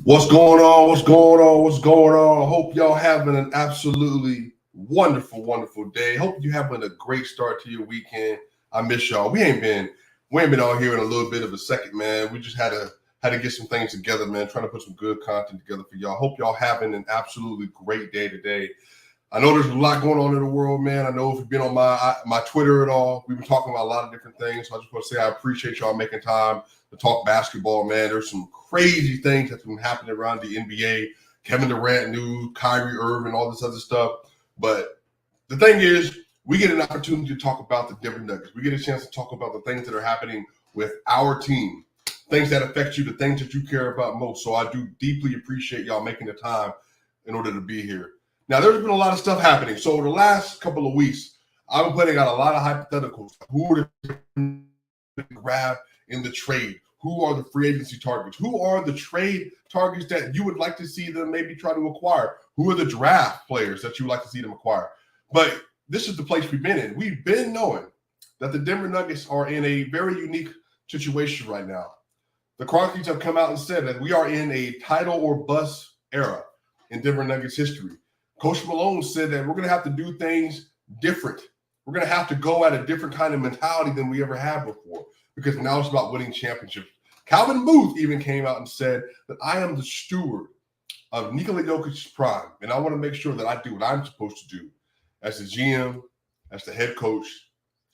What's going on? What's going on? What's going on? Hope y'all having an absolutely wonderful day. Hope you having a great start to your weekend. I miss y'all. We ain't been on here in a little bit of a second, man. We just had to get some things together, man. Trying to put some good content together for y'all. Hope y'all having an absolutely great day today. I know there's a lot going on in the world, man. I know if you've been on my Twitter at all, we've been talking about a lot of different things. So I just want to say I appreciate y'all making time to talk basketball, man. There's some crazy things that's been happening around the NBA. Kevin Durant news, Kyrie Irving, all this other stuff. But the thing is, we get an opportunity to talk about the Denver Nuggets. We get a chance to talk about the things that are happening with our team, things that affect you, the things that you care about most. So I do deeply appreciate y'all making the time in order to be here. Now, there's been a lot of stuff happening. So the last couple of weeks, I've been putting out a lot of hypotheticals. Who are the grab in the trade? Who are the free agency targets? Who are the trade targets that you would like to see them maybe try to acquire? Who are the draft players that you would like to see them acquire? But this is the place we've been in. We've been knowing that the Denver Nuggets are in a very unique situation right now. The Chronicles have come out and said that we are in a title or bust era in Denver Nuggets history. Coach Malone said that we're going to have to do things different. We're going to have to go at a different kind of mentality than we ever had before because now it's about winning championships. Calvin Booth even came out and said that I am the steward of Nikola Jokic's prime, and I want to make sure that I do what I'm supposed to do as the GM, as the head coach,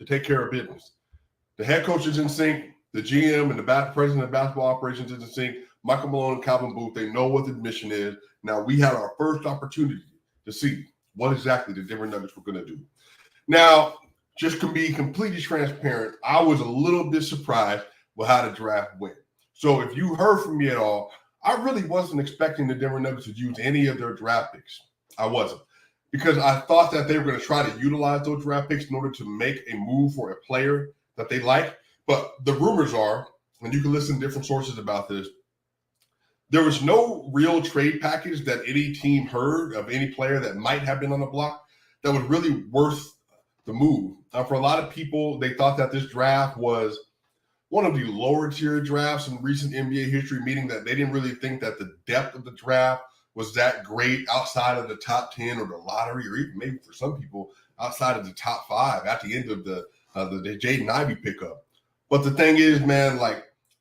to take care of business. The head coach is in sync. The GM and the president of basketball operations is in sync. Michael Malone and Calvin Booth, they know what the mission is. Now we had our first opportunity to see what exactly the Denver Nuggets were going to do. Now, just to be completely transparent, I was a little bit surprised with how the draft went. So if you heard from me at all, I really wasn't expecting the Denver Nuggets to use any of their draft picks. I wasn't. Because I thought that they were going to try to utilize those draft picks in order to make a move for a player that they like. But the rumors are, and you can listen to different sources about this, there was no real trade package that any team heard of any player that might have been on the block that was really worth the move. For a lot of people, they thought that this draft was one of the lower tier drafts in recent NBA history, meaning that they didn't really think that the depth of the draft was that great outside of the top 10 or the lottery, or even maybe for some people outside of the top 5 at the end of the Jaden Ivey pickup. But the thing is, man,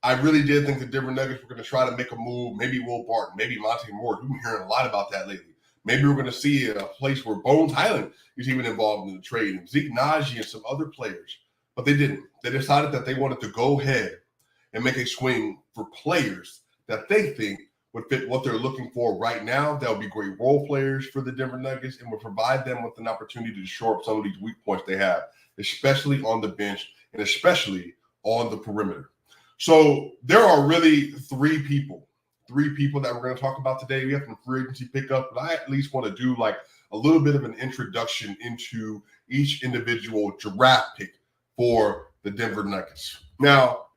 I really did think the Denver Nuggets were going to try to make a move. Maybe Will Barton, maybe Monte Morris. We've been hearing a lot about that lately. Maybe we're going to see a place where Bones Highland is even involved in the trade, and Zeke Naji and some other players. But they didn't. They decided that they wanted to go ahead and make a swing for players that they think would fit what they're looking for right now. That would be great role players for the Denver Nuggets and would provide them with an opportunity to shore up some of these weak points they have, especially on the bench and especially on the perimeter. So there are really three people that we're going to talk about today. We have some free agency pickup, but I at least want to do a little bit of an introduction into each individual draft pick for the Denver Nuggets. Now,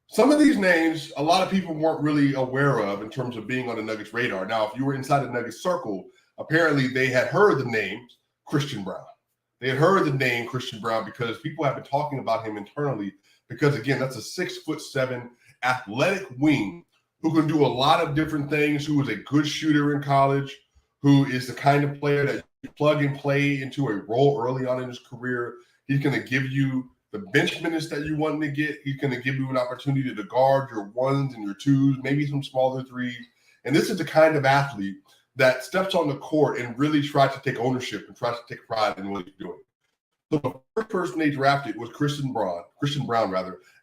some of these names, a lot of people weren't really aware of in terms of being on the Nuggets radar. Now, if you were inside the Nuggets circle, apparently they had heard the name Christian Braun. They had heard the name Christian Braun because people have been talking about him internally because, again, that's a 6'7" athletic wing who can do a lot of different things, who is a good shooter in college, who is the kind of player that you plug and play into a role early on in his career. He's going to give you the bench minutes that you want to get. He's going to give you an opportunity to guard your ones and your twos, maybe some smaller threes. And this is the kind of athlete that steps on the court and really tries to take ownership and tries to take pride in what he's doing. So the first person they drafted was Christian Braun,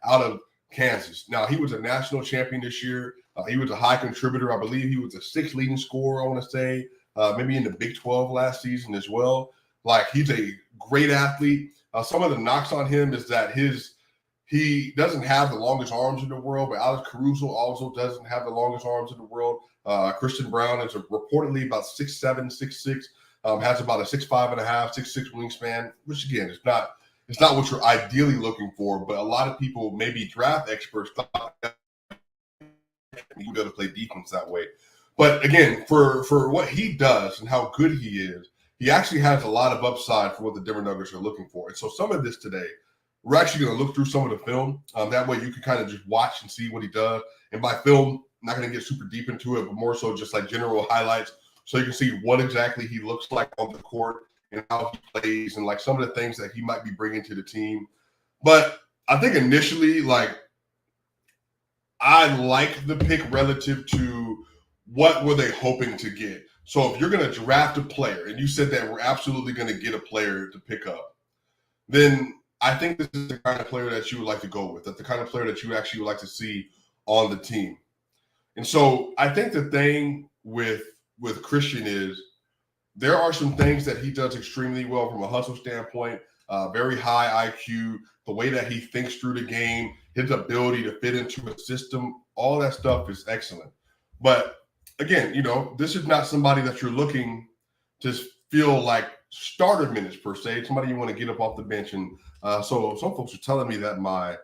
out of Kansas. Now, he was a national champion this year. He was a high contributor. I believe he was a 6th leading scorer, I want to say, maybe in the Big 12 last season as well. He's a great athlete. Some of the knocks on him is that he doesn't have the longest arms in the world, but Alex Caruso also doesn't have the longest arms in the world. Christian Braun is reportedly about 6'7", 6'6", has about a 6'5.5", 6'6" wingspan, which again is not what you're ideally looking for, but a lot of people, maybe draft experts, thought that he would be able to play defense that way. But again, for what he does and how good he is, he actually has a lot of upside for what the Denver Nuggets are looking for. And so some of this today, we're actually going to look through some of the film. That way you can kind of just watch and see what he does. And by film, not going to get super deep into it, but more so just like general highlights so you can see what exactly he looks like on the court and how he plays and like some of the things that he might be bringing to the team. But I think initially, like, I like the pick relative to what were they hoping to get. So if you're going to draft a player, and you said that we're absolutely going to get a player to pick up, then I think this is the kind of player that you would like to go with. That's the kind of player that you actually would like to see on the team. And so I think the thing with Christian is there are some things that he does extremely well from a hustle standpoint, very high IQ, the way that he thinks through the game, his ability to fit into a system, all that stuff is excellent. But again, you know, this is not somebody that you're looking to feel like starter minutes per se. It's somebody you want to get up off the bench. And so some folks are telling me that my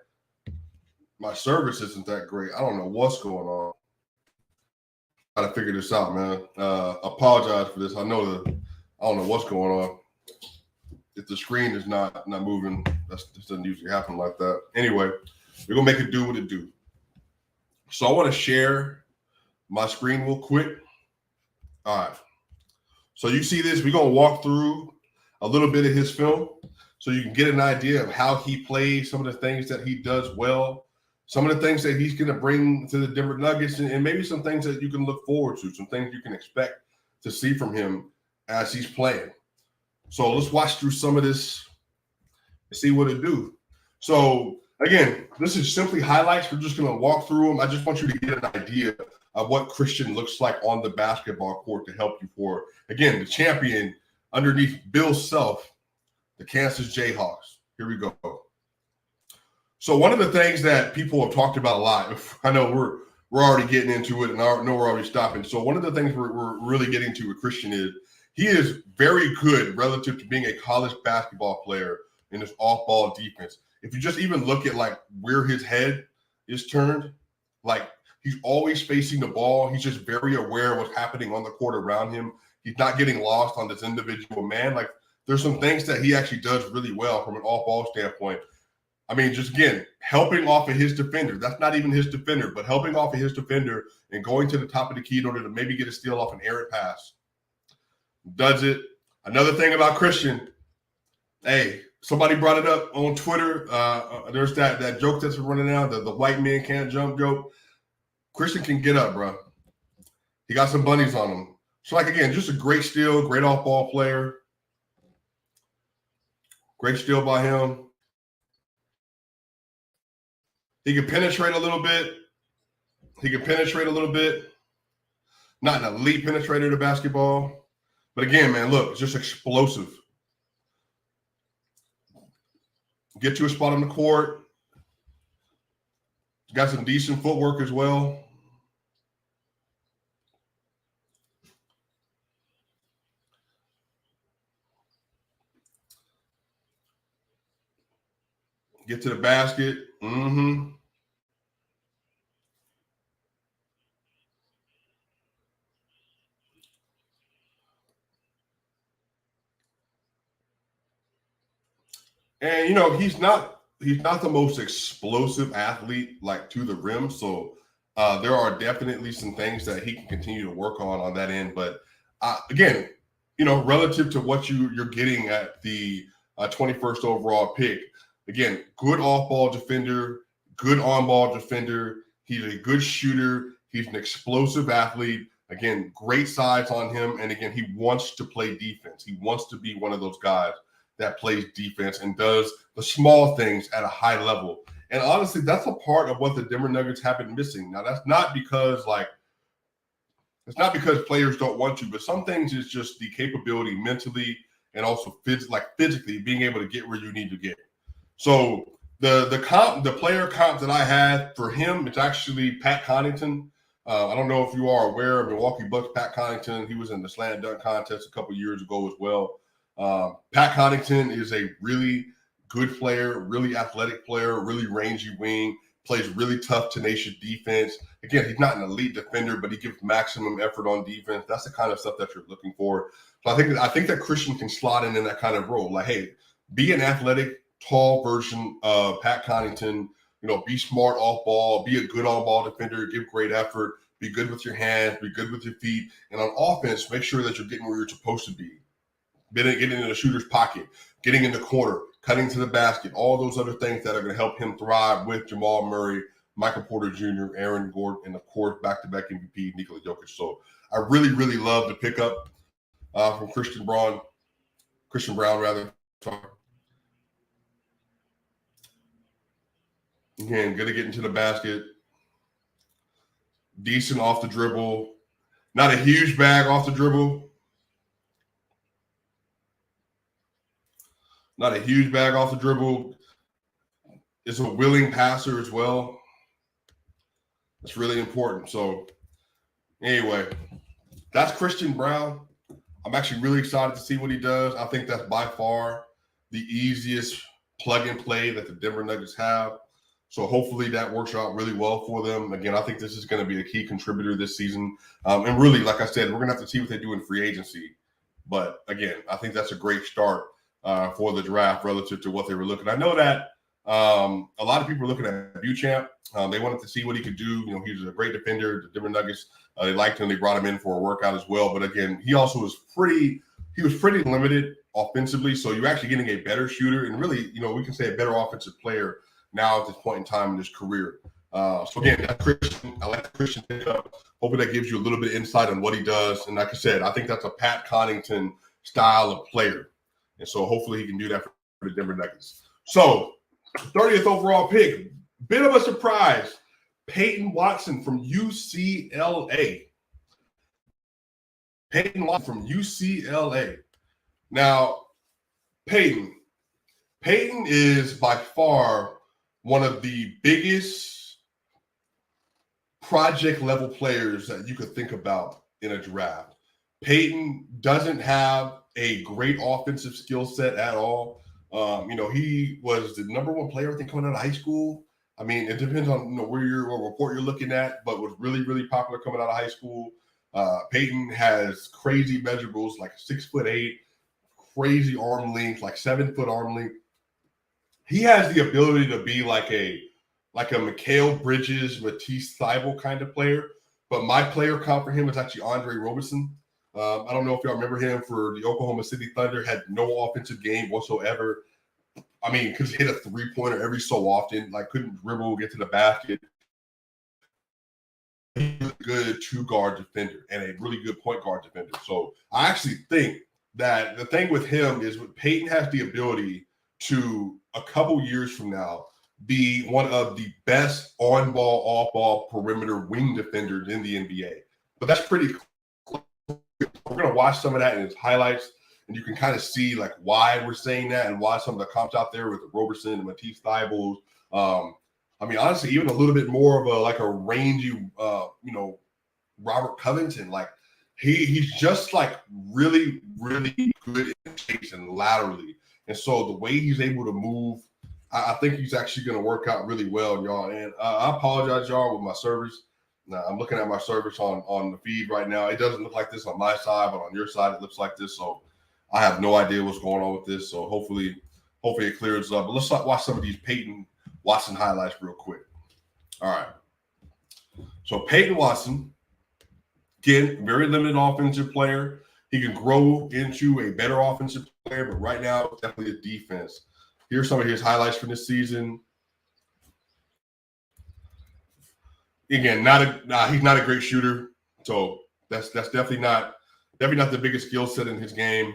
service isn't that great. I don't know what's going on. Got to figure this out, man. Apologize for this. I don't know what's going on. If the screen is not moving, this doesn't usually happen like that. Anyway, we're gonna make it do what it do. So I want to share my screen real quick. All right. So you see this, we're going to walk through a little bit of his film so you can get an idea of how he plays, some of the things that he does well, some of the things that he's going to bring to the Denver Nuggets, and maybe some things that you can look forward to, some things you can expect to see from him as he's playing. So let's watch through some of this and see what it do. So again, this is simply highlights. We're just going to walk through them. I just want you to get an idea of what Christian looks like on the basketball court to help you for, again, the champion underneath Bill Self, the Kansas Jayhawks. Here we go. So one of the things that people have talked about a lot, I know we're already getting into it, and I know we're already stopping. So one of the things we're really getting to with Christian is he is very good relative to being a college basketball player in his off-ball defense. If you just even look at like where his head is turned, like he's always facing the ball. He's just very aware of what's happening on the court around him. He's not getting lost on this individual man. Like there's some things that he actually does really well from an off-ball standpoint. I mean, just again, helping off of his defender. That's not even his defender, but helping off of his defender and going to the top of the key in order to maybe get a steal off an errant pass. Does it. Another thing about Christian, hey, somebody brought it up on Twitter. There's that joke that's running out, the white man can't jump joke. Christian can get up, bro. He got some bunnies on him. So, like, again, just a great steal, great off-ball player. Great steal by him. He can penetrate a little bit. Not an elite penetrator to basketball. But again, man, look, it's just explosive. Get to a spot on the court. Got some decent footwork as well. Get to the basket. Mm-hmm. And, you know, he's not the most explosive athlete, like, to the rim. So there are definitely some things that he can continue to work on that end. But, again, you know, relative to what you're getting at the 21st overall pick, again, good off-ball defender, good on-ball defender. He's a good shooter. He's an explosive athlete. Again, great size on him. And, again, he wants to play defense. He wants to be one of those guys that plays defense and does the small things at a high level. And honestly, that's a part of what the Denver Nuggets have been missing. Now, that's not because players don't want to, but some things is just the capability mentally and also physically being able to get where you need to get. So the player comp that I had for him, it's actually Pat Connaughton. I don't know if you are aware of Milwaukee Bucks Pat Connaughton. He was in the slam dunk contest a couple years ago as well. Pat Connaughton is a really good player, really athletic player, really rangy wing, plays really tough, tenacious defense. Again, he's not an elite defender, but he gives maximum effort on defense. That's the kind of stuff that you're looking for. So I think that Christian can slot in that kind of role. Like, hey, be an athletic, tall version of Pat Connaughton. You know, be smart off ball, be a good on ball defender, give great effort, be good with your hands, be good with your feet. And on offense, make sure that you're getting where you're supposed to be. Getting in the shooter's pocket, getting in the corner, cutting to the basket, all those other things that are going to help him thrive with Jamal Murray, Michael Porter Jr., Aaron Gordon, and of course, back-to-back MVP, Nikola Jokic. So I really, really love the pickup from Christian Braun. Sorry. Again, going to get into the basket. Decent off the dribble. Not a huge bag off the dribble. Not a huge bag off the dribble. Is a willing passer as well. That's really important. So anyway, that's Christian Braun. I'm actually really excited to see what he does. I think that's by far the easiest plug and play that the Denver Nuggets have. So hopefully that works out really well for them. Again, I think this is going to be a key contributor this season. And really, like I said, we're going to have to see what they do in free agency. But again, I think that's a great start for the draft relative to what they were looking. I know that a lot of people are looking at Beauchamp. They wanted to see what he could do. You know, he was a great defender. The Denver Nuggets, they liked him. They brought him in for a workout as well. But again, he was pretty limited offensively. So you're actually getting a better shooter and really, you know, we can say a better offensive player now at this point in time in his career. So again, that's Christian. I like the Christian pickup. Hoping that gives you a little bit of insight on what he does. And like I said, I think that's a Pat Connaughton style of player. And so hopefully he can do that for the Denver Nuggets. So 30th overall pick, bit of a surprise. Peyton Watson from UCLA. Peyton Watson from UCLA. Now, Peyton is by far one of the biggest project level players that you could think about in a draft. Peyton doesn't have a great offensive skill set at all. You know, he was the number one player, I think, coming out of high school. I mean, it depends on, you know, what report you're looking at, but was really, really popular coming out of high school. Peyton has crazy measurables, like 6'8", crazy arm length, like 7-foot arm length. He has the ability to be like a Mikal Bridges, Matisse Thybulle kind of player. But my player comp for him is actually Andre Roberson. I don't know if y'all remember him for the Oklahoma City Thunder, had no offensive game whatsoever. I mean, could hit a three-pointer every so often, like couldn't dribble, get to the basket. He's a good two-guard defender and a really good point guard defender. So I actually think that the thing with him is Peyton has the ability to, a couple years from now, be one of the best on-ball, off-ball perimeter wing defenders in the NBA. But that's pretty close. We're going to watch some of that in his highlights, and you can kind of see like why we're saying that and why some of the comps out there with the Roberson and Matisse Thybulle. I mean, honestly, even a little bit more of a rangy, you know, Robert Covington. Like he's just like really, really good in chase and laterally. And so the way he's able to move, I think he's actually going to work out really well, y'all. And I apologize, y'all, with my service. Now, I'm looking at my service on the feed right now. It doesn't look like this on my side, but on your side, it looks like this. So I have no idea what's going on with this. So hopefully it clears up. But let's watch some of these Peyton Watson highlights real quick. All right. So Peyton Watson, again, very limited offensive player. He can grow into a better offensive player, but right now, it's definitely a defense. Here's some of his highlights from this season. Again, he's not a great shooter, so that's definitely not the biggest skill set in his game.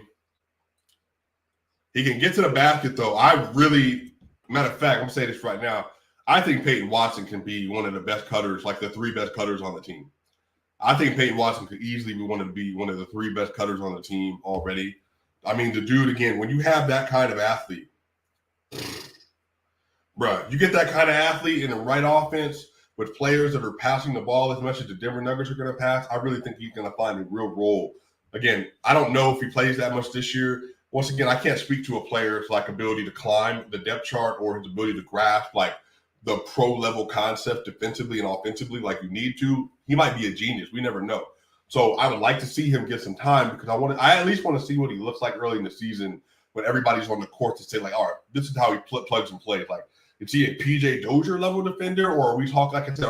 He can get to the basket, though. Matter of fact, I'm gonna say this right now. I think Peyton Watson can be one of the best cutters, like the three best cutters on the team. I think Peyton Watson could easily be one of the three best cutters on the team already. I mean, the dude, again, when you have that kind of athlete, bruh, you get that kind of athlete in the right offense with players that are passing the ball as much as the Denver Nuggets are going to pass, I really think he's going to find a real role. Again, I don't know if he plays that much this year. Once again, I can't speak to a player's like ability to climb the depth chart or his ability to grasp like the pro level concept defensively and offensively like you need to. He might be a genius. We never know. So I would like to see him get some time because I at least want to see what he looks like early in the season when everybody's on the court to say like, all right, this is how he plugs and plays. Like, is he a PJ Dozier level defender, or are we talking, like I said,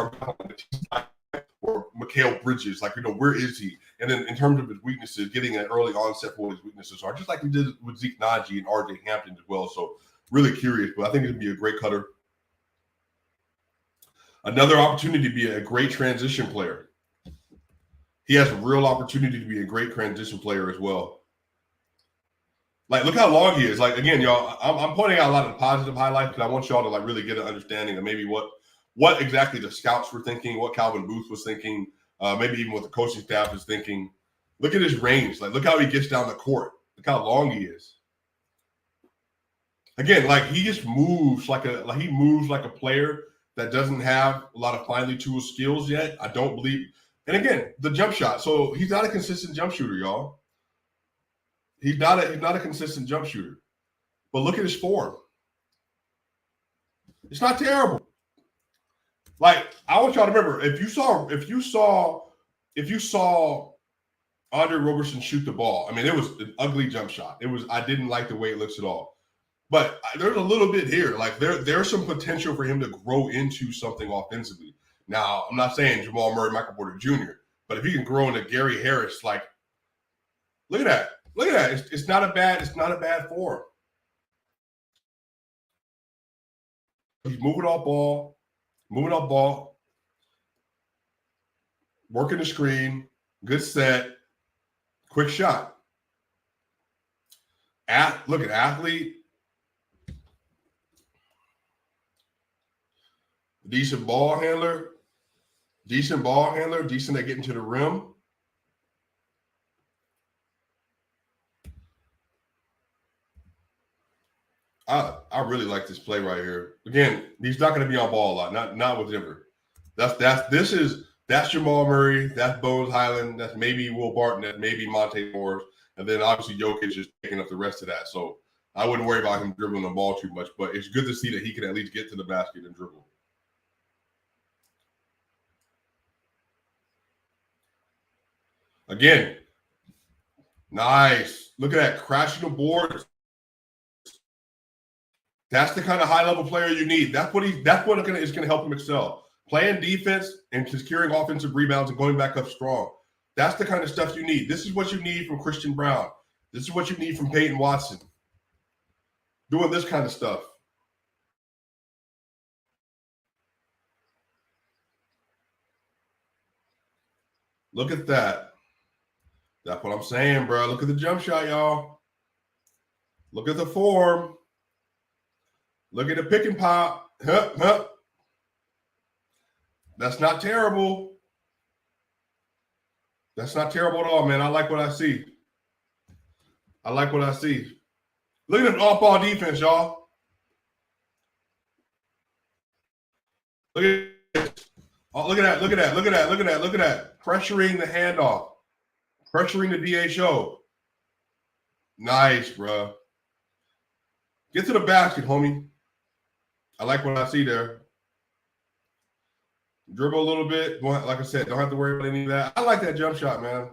or Mikal Bridges. Like, where is he? And then in terms of his weaknesses, getting an early onset for what his weaknesses are, just like he did with Zeke Naji and RJ Hampton as well. So really curious, but I think it'd be a great cutter. Another opportunity to be a great transition player. He has a real opportunity to be a great transition player as well. Like, look how long he is. Like, again, y'all, I'm pointing out a lot of the positive highlights because I want y'all to like really get an understanding of maybe what exactly the scouts were thinking, what Calvin Booth was thinking, maybe even what the coaching staff is thinking. Look at his range. Like, look how he gets down the court. Look how long he is. Again, like he just moves like a player that doesn't have a lot of finely tuned skills yet. I don't believe. And again, the jump shot. So he's not a consistent jump shooter, y'all. He's not a consistent jump shooter. But look at his form. It's not terrible. Like, I want y'all to remember, if you saw Andre Roberson shoot the ball, I mean, it was an ugly jump shot. I didn't like the way it looks at all. But there's a little bit here. Like, there's some potential for him to grow into something offensively. Now, I'm not saying Jamal Murray, Michael Porter Jr., but if he can grow into Gary Harris, like, look at that. Look at that. It's not a bad form. He's moving off ball, working the screen, good set, quick shot. Look at athlete. Decent ball handler, decent at getting to the rim. I really like this play right here. Again, he's not going to be on ball a lot, not with Denver. That's Jamal Murray, that's Bones Highland, that's maybe Will Barton, that's maybe Monte Morris, and then obviously Jokic is taking up the rest of that. So I wouldn't worry about him dribbling the ball too much, but it's good to see that he can at least get to the basket and dribble. Again, nice. Look at that, crashing the boards. That's the kind of high-level player you need. That's what is going to help him excel. Playing defense and securing offensive rebounds and going back up strong. That's the kind of stuff you need. This is what you need from Christian Braun. This is what you need from Peyton Watson. Doing this kind of stuff. Look at that. That's what I'm saying, bro. Look at the jump shot, y'all. Look at the form. Look at the pick and pop. That's not terrible. That's not terrible at all, man. I like what I see. Look at the off-ball defense, y'all. Look at that. Pressuring the handoff. Pressuring the DHO. Nice, bro. Get to the basket, homie. I like what I see there. Dribble a little bit. Like I said, don't have to worry about any of that. I like that jump shot, man.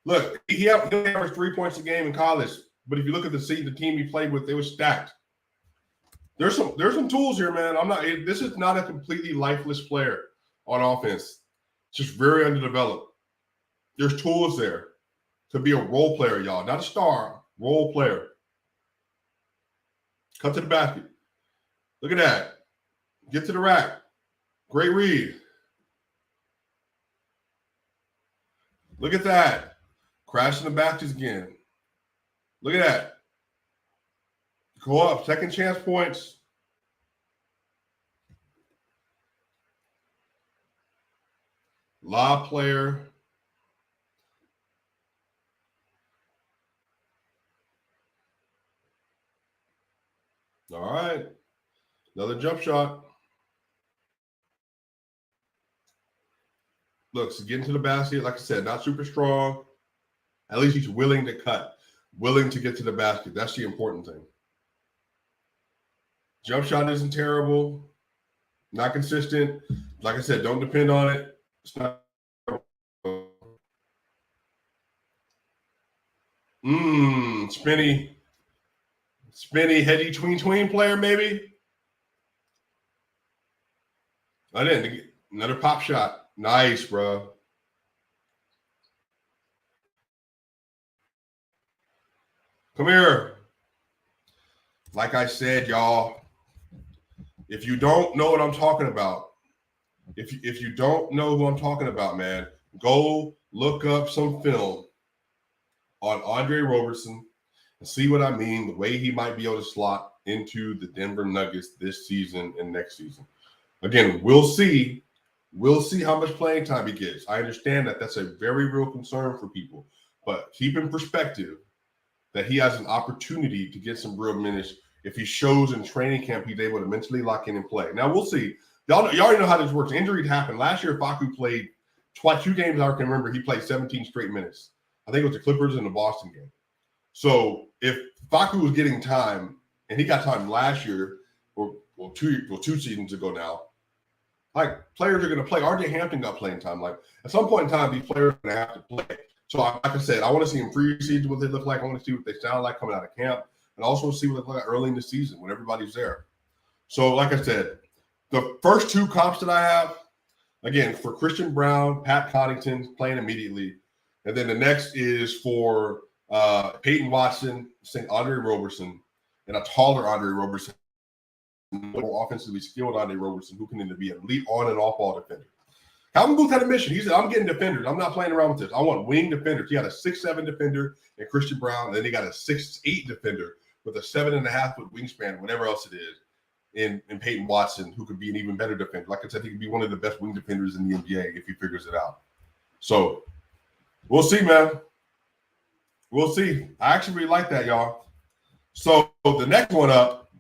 Look, he averaged 3 points a game in college, but if you look at the team he played with, they were stacked. There's some tools here, man. This is not a completely lifeless player on offense. It's just very underdeveloped. There's tools there to be a role player, y'all. Not a star, role player. Cut to the basket. Look at that. Get to the rack. Great read. Look at that. Crashing the baskets again. Look at that. Go up. Second chance points. Lob player. All right. Another jump shot. Look, so getting to the basket, like I said, not super strong. At least he's willing to cut, willing to get to the basket. That's the important thing. Jump shot isn't terrible. Not consistent. Like I said, don't depend on it. It's not. Spinny, heady tween player, maybe. I didn't. Another pop shot. Nice, bro. Come here. Like I said, y'all, if you don't know what I'm talking about, if you don't know who I'm talking about, man, go look up some film on Andre Roberson and see what I mean, the way he might be able to slot into the Denver Nuggets this season and next season. Again, we'll see. We'll see how much playing time he gets. I understand that that's a very real concern for people, but keep in perspective that he has an opportunity to get some real minutes if he shows in training camp he's able to mentally lock in and play. Now, we'll see. Y'all already know how this works. Injuries happen. Last year, Facu played two games I can remember. He played 17 straight minutes. I think it was the Clippers and the Boston game. So if Facu was getting time, and he got time last year, or two seasons ago now, like players are going to play. RJ Hampton got playing time. Like at some point in time, these players are going to have to play. So like I said, I want to see in preseason what they look like. I want to see what they sound like coming out of camp, and also see what they look like early in the season when everybody's there. So like I said, the first two comps that I have, again, for Christian Braun, Pat Connaughton playing immediately. And then the next is for Peyton Watson, St. Andre Roberson, and a taller Andre Roberson, more offensively skilled Andre Roberson, who can be an elite on and off ball defender. Calvin Booth had a mission. He said, I'm getting defenders. I'm not playing around with this. I want wing defenders. He had a 6'7" defender in Christian Braun, and then he got a 6'8" defender with a 7.5-foot wingspan, whatever else it is, in Peyton Watson, who could be an even better defender. Like I said, he could be one of the best wing defenders in the NBA if he figures it out. So we'll see, man. We'll see. I actually really like that, y'all. So the next one up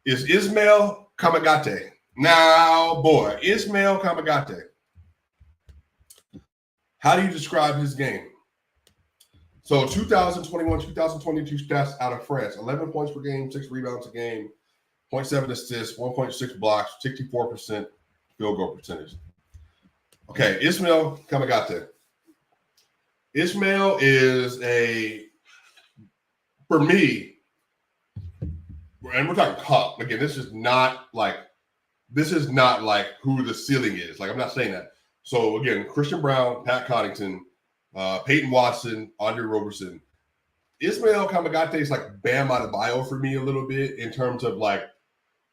is Ismail Kamagate. Now, boy, Ismail Kamagate. How do you describe his game? So 2021, 2022 stats out of France. 11 points per game, 6 rebounds a game, 0.7 assists, 1.6 blocks, 64% field goal percentage. Okay, Ismail Kamagate. Ismail is for me, and we're talking cup. Again, this is not like who the ceiling is. Like, I'm not saying that. So again, Christian Braun, Pat Connaughton, Peyton Watson, Andre Roberson. Ismail Kamagate is like Bam Adebayo for me a little bit in terms of like,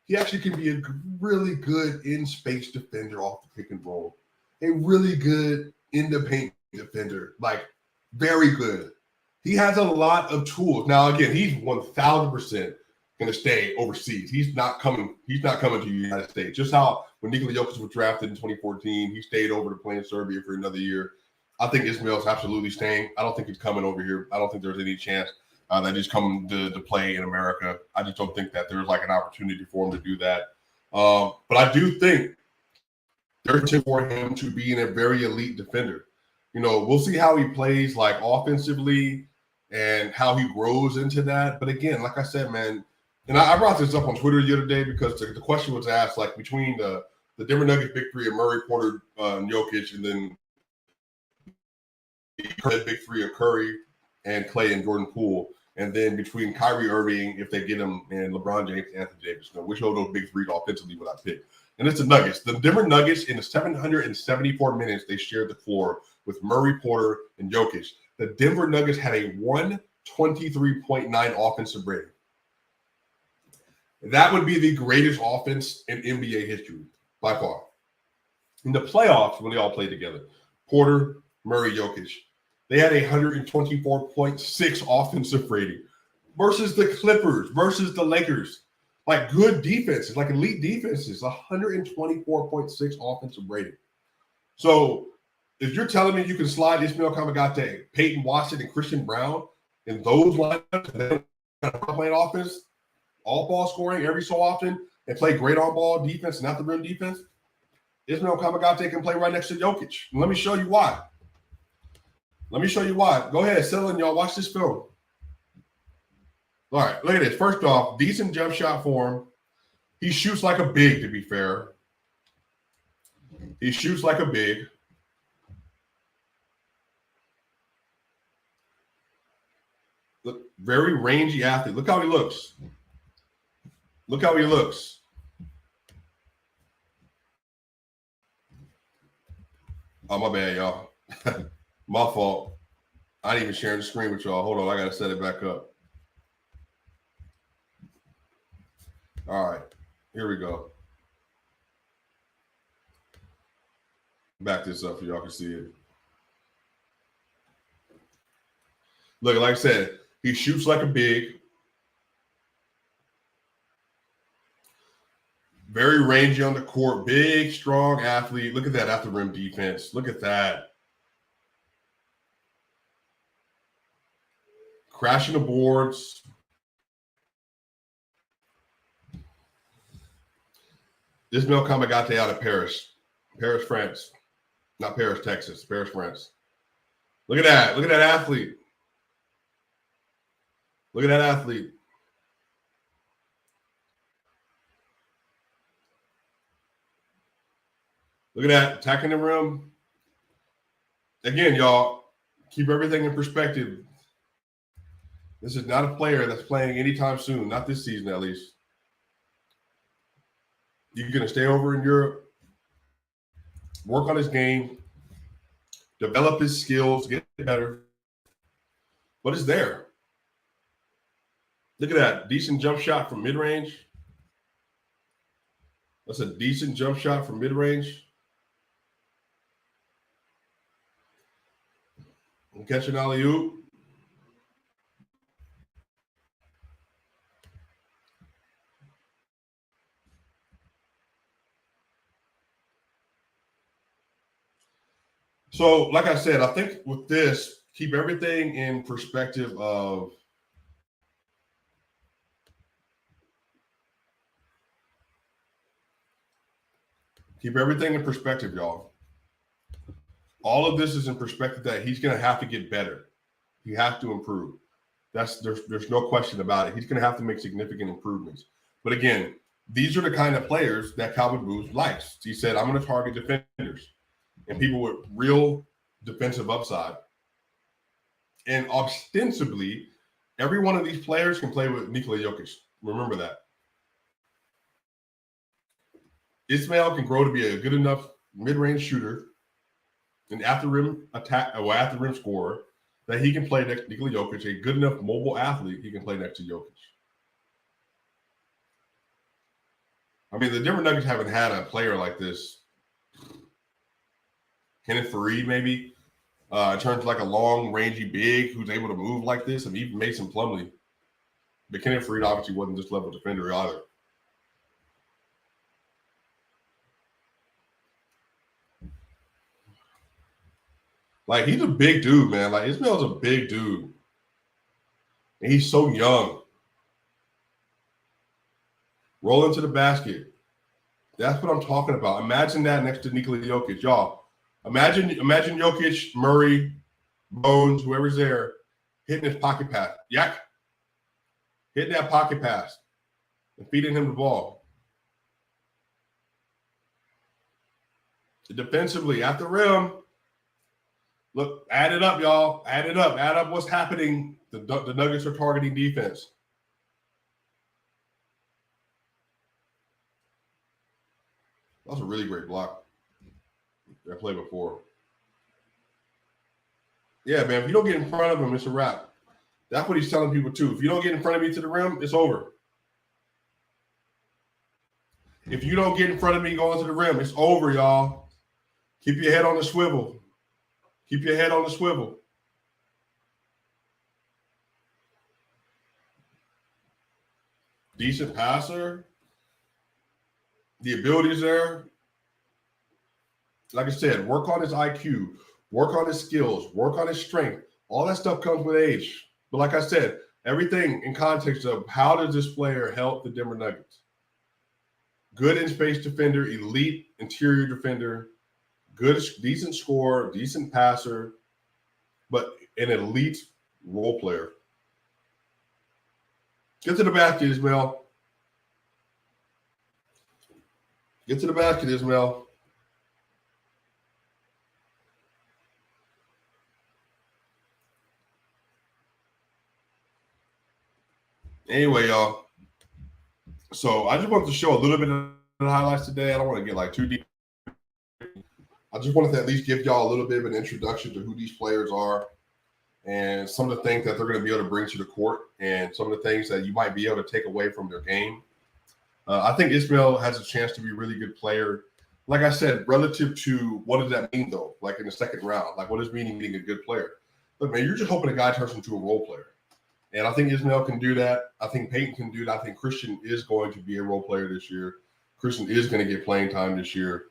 he actually can be a really good in-space defender off the pick and roll. A really good in-the-paint defender. Like, very good. He has a lot of tools. Now, again, he's 1,000% going to stay overseas. He's not coming to the United States. Just how when Nikola Jokic was drafted in 2014, he stayed over to play in Serbia for another year. I think Ismail's absolutely staying. I don't think he's coming over here. I don't think there's any chance that he's coming to play in America. I just don't think that there's like an opportunity for him to do that. But I do think there's a for him to be in a very elite defender. You know, we'll see how he plays like offensively and how he grows into that. But again, like I said, man, and I brought this up on Twitter the other day because the question was asked, like, between the Denver Nuggets big three of Murray, Porter, and Jokic, and then the big three of Curry and Clay and Jordan Poole, and then between Kyrie Irving, if they get him, and LeBron James, Anthony Davis. Which of those big three offensively would I pick? And it's the Nuggets. The Denver Nuggets, in the 774 minutes they shared the floor with Murray, Porter, and Jokic, the Denver Nuggets had a 123.9 offensive rating. That would be the greatest offense in NBA history by far. In the playoffs, when they all played together, Porter, Murray, Jokic, they had a 124.6 offensive rating versus the Clippers, versus the Lakers. Like good defenses, like elite defenses, 124.6 offensive rating. So if you're telling me you can slide Ismail Kamagate, Peyton Watson, and Christian Braun in those lineups, and then playing offense, all ball scoring every so often, and play great on ball defense, not the rim defense, Ismail Kamagate can play right next to Jokic. And let me show you why. Go ahead, settle in, y'all. Watch this film. All right, look at this. First off, decent jump shot form. He shoots like a big, to be fair. He shoots like a big. Look, very rangy athlete. Look how he looks. Oh, my bad, y'all. My fault. I ain't even sharing the screen with y'all. Hold on, I gotta set it back up. All right, here we go. Back this up so y'all can see it. Look, like I said, he shoots like a big. Very rangy on the court. Big, strong athlete. Look at that after rim defense. Look at that. Crashing the boards. Ismail Kamagate out of Paris. Paris, France. Not Paris, Texas. Paris, France. Look at that. Look at that athlete. Look at that athlete. Look at that. Attacking the rim. Again, y'all, keep everything in perspective. This is not a player that's playing anytime soon. Not this season, at least. You're going to stay over in Europe, work on his game, develop his skills, get better. But it's there. Look at that. Decent jump shot from mid-range. That's a decent jump shot from mid-range. Catch an alley-oop. So, like I said, I think with this, keep everything in perspective of y'all. All of this is in perspective that he's going to have to get better. He has to improve. There's no question about it. He's going to have to make significant improvements. But again, these are the kind of players that Calvin Booth likes. He said, I'm going to target defenders and people with real defensive upside. And ostensibly, every one of these players can play with Nikola Jokic. Remember that. Ismail can grow to be a good enough mid-range shooter, an after-rim attack, or after-rim scorer, that he can play next to Nikola Jokic, a good enough mobile athlete he can play next to Jokic. I mean, the Denver Nuggets haven't had a player like this. Kenneth Faried, maybe, in terms of like a long, rangy big who's able to move like this, and even Mason Plumlee. But Kenneth Faried obviously wasn't this level defender either. Like, he's a big dude, man. Like, Ismail's a big dude. And he's so young. Roll into the basket. That's what I'm talking about. Imagine that next to Nikola Jokic. Y'all, imagine Jokic, Murray, Bones, whoever's there, hitting his pocket pass. Yak. Hitting that pocket pass and feeding him the ball. Defensively, at the rim, look, add it up, y'all. Add it up. Add up what's happening. The Nuggets are targeting defense. That was a really great block. I played before. Yeah, man, if you don't get in front of him, it's a wrap. That's what he's telling people, too. If you don't get in front of me to the rim, it's over. If you don't get in front of me going to the rim, it's over, y'all. Keep your head on the swivel. Keep your head on the swivel. Decent passer. The ability is there. Like I said, work on his IQ, work on his skills, work on his strength. All that stuff comes with age. But like I said, everything in context of how does this player help the Denver Nuggets? Good in-space defender, elite interior defender, good, decent scorer, decent passer, but an elite role player. Get to the basket, Ismail. Get to the basket, Ismail. Anyway, y'all. So I just wanted to show a little bit of the highlights today. I don't want to get like too deep. I just wanted to at least give y'all a little bit of an introduction to who these players are and some of the things that they're going to be able to bring to the court and some of the things that you might be able to take away from their game. I think Ismail has a chance to be a really good player. Like I said, relative to what does that mean, though? Like in the second round, like what does meaning being a good player? Look, man, you're just hoping a guy turns into a role player. And I think Ismail can do that. I think Peyton can do that. I think Christian is going to be a role player this year. Christian is going to get playing time this year.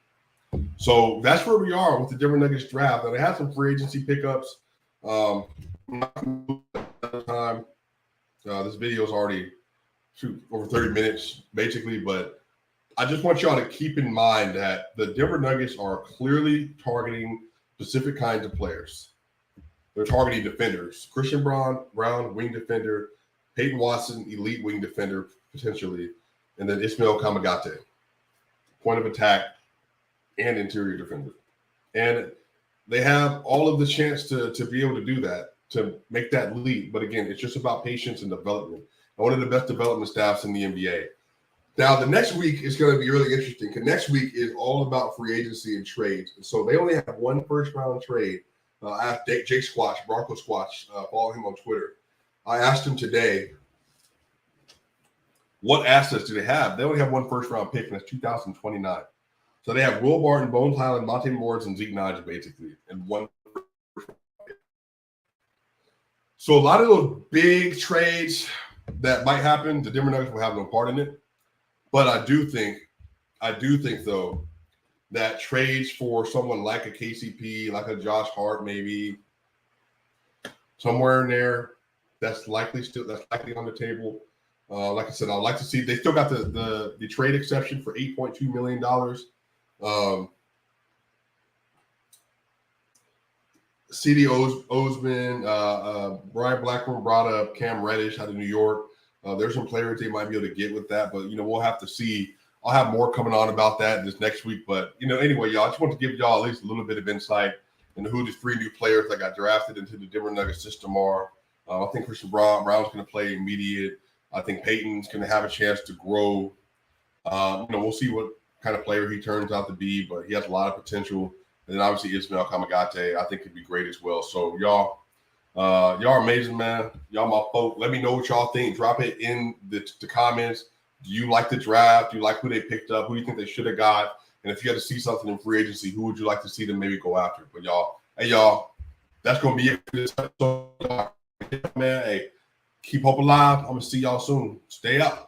So that's where we are with the Denver Nuggets draft. And they had some free agency pickups. This video is already over 30 minutes, basically. But I just want y'all to keep in mind that the Denver Nuggets are clearly targeting specific kinds of players. They're targeting defenders. Christian Braun, wing defender. Peyton Watson, elite wing defender, potentially. And then Ismail Kamagate, point of attack and interior defender. And they have all of the chance to be able to do that, to make that leap. But again, it's just about patience and development. And one of the best development staffs in the NBA. Now, the next week is going to be really interesting because next week is all about free agency and trades. And so they only have one first-round trade. I asked Jake Squatch, Bronco Squatch, follow him on Twitter. I asked him today, what assets do they have? They only have one first-round pick, and that's 2029. So they have Will Barton, Bones Highland, Monte Morris, and Zeke Nnaji, basically, and one first-round pick. So a lot of those big trades that might happen, the Denver Nuggets will have no part in it. But I do think, though, that trades for someone like a KCP, like a Josh Hart, maybe somewhere in there, that's likely on the table. Like I said, I'd like to see. They still got the trade exception for $8.2 million. CD Osman, Brian Blackburn brought up Cam Reddish out of New York. There's some players they might be able to get with that, but we'll have to see. I'll have more coming on about that this next week. But anyway, y'all, I just want to give y'all at least a little bit of insight into who the three new players that got drafted into the Denver Nuggets system are. I think Christian Brown's going to play immediate. I think Peyton's going to have a chance to grow. We'll see what kind of player he turns out to be, but he has a lot of potential. And then obviously Ismail Kamagate, I think could be great as well. So y'all are amazing, man. Y'all my folk. Let me know what y'all think. Drop it in the comments. Do you like the draft? Do you like who they picked up? Who do you think they should have got? And if you had to see something in free agency, who would you like to see them maybe go after? But y'all, that's going to be it for this episode. Man, hey, keep hope alive. I'm going to see y'all soon. Stay up.